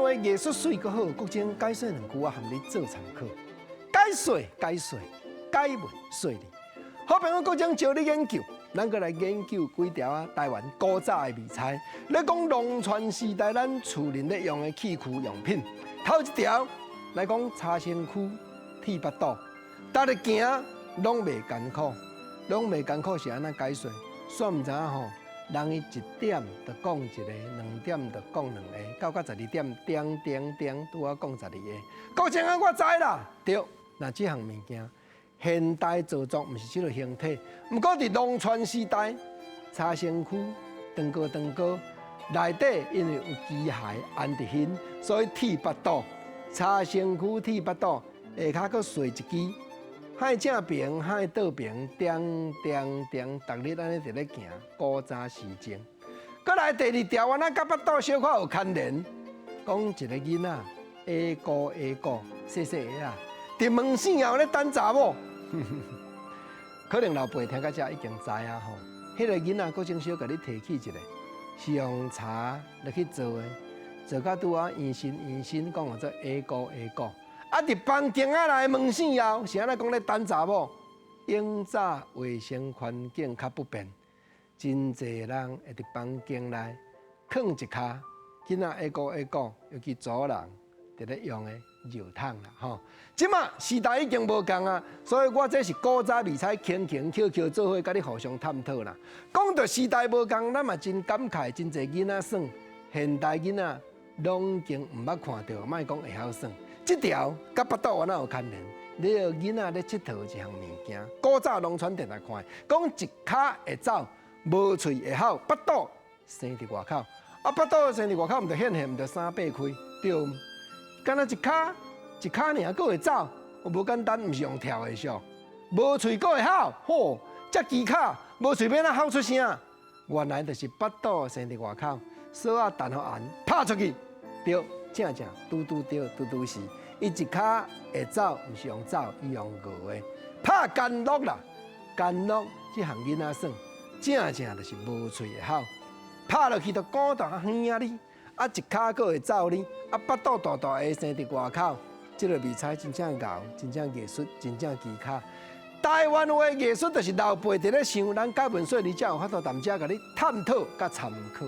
话艺术水阁好，国情解说两句啊，含你做参考。解说，解文说理。好朋友国情招你研究，咱阁来研究几条啊台湾古早的美菜。咧讲农村时代咱厝人咧用的器具用品。头一条来讲茶仙区剃巴肚，逐日行拢袂艰苦，是安怎解说？煞毋知影吼。人伊1点就讲1个，2点就讲2个，到12点叮，拄啊讲12个。国情啊，我知啦，对，那这项物件，现代造作毋是这个形体，毋过伫农村时代，茶仙区长高，内底因为有机械安伫hin，所以剃巴肚。茶仙区剃巴肚，下骹佫碎一支。海正平，海倒平，叮，逐日安尼伫咧行，古早时情。搁来第二条，安那甲巴肚小可有牵连，讲一个囡仔下姑，细个啊，伫门醒后咧等查某。可能老爸听到这已经知啊吼，迄个囡仔搁正小甲你提起一个，是用茶来去做的，做到拄啊圆身，讲做下姑。啊！伫房间仔内门醒后，是安尼讲咧等查某。永早卫生环境较不便，真侪人会伫房间内放一骹囡仔下姑，尤其族人伫咧用的肉桶啦吼。即马时代已经无共啊，所以我这是古早美菜，轻巧做伙，甲你互相探讨啦。讲到时代无共，咱嘛真感慨，真侪囡仔耍，现代囡仔拢已经毋捌看到，莫讲会晓耍。这条甲巴肚安怎有牵连？你有囡仔咧佚佗一项物件，古早农村电台看，讲一骹会走，无喙会吼，巴肚生伫外口。啊，巴肚生伫外口，毋着显现，毋着三八开，对。敢若一骹尔，佫会走，无简单，毋是用跳的上。无喙佫会吼，吼，遮奇卡，无喙要哪吼出声？原来就是巴肚生伫外口，锁啊弹互按拍出去，对。正对，拄是。伊一骹会走，毋是用走，伊用踱的。拍干乐啦，干乐这项囡仔耍，正就是无喙会吼。拍落去就鼓大远啊哩，啊一骹佫会走哩，啊巴肚大会生伫外口。这个美菜真正牛，真正艺术，真正奇卡。台湾话艺术就是老辈伫咧想，咱解文说理才有法度，踮遮甲你探讨甲参考。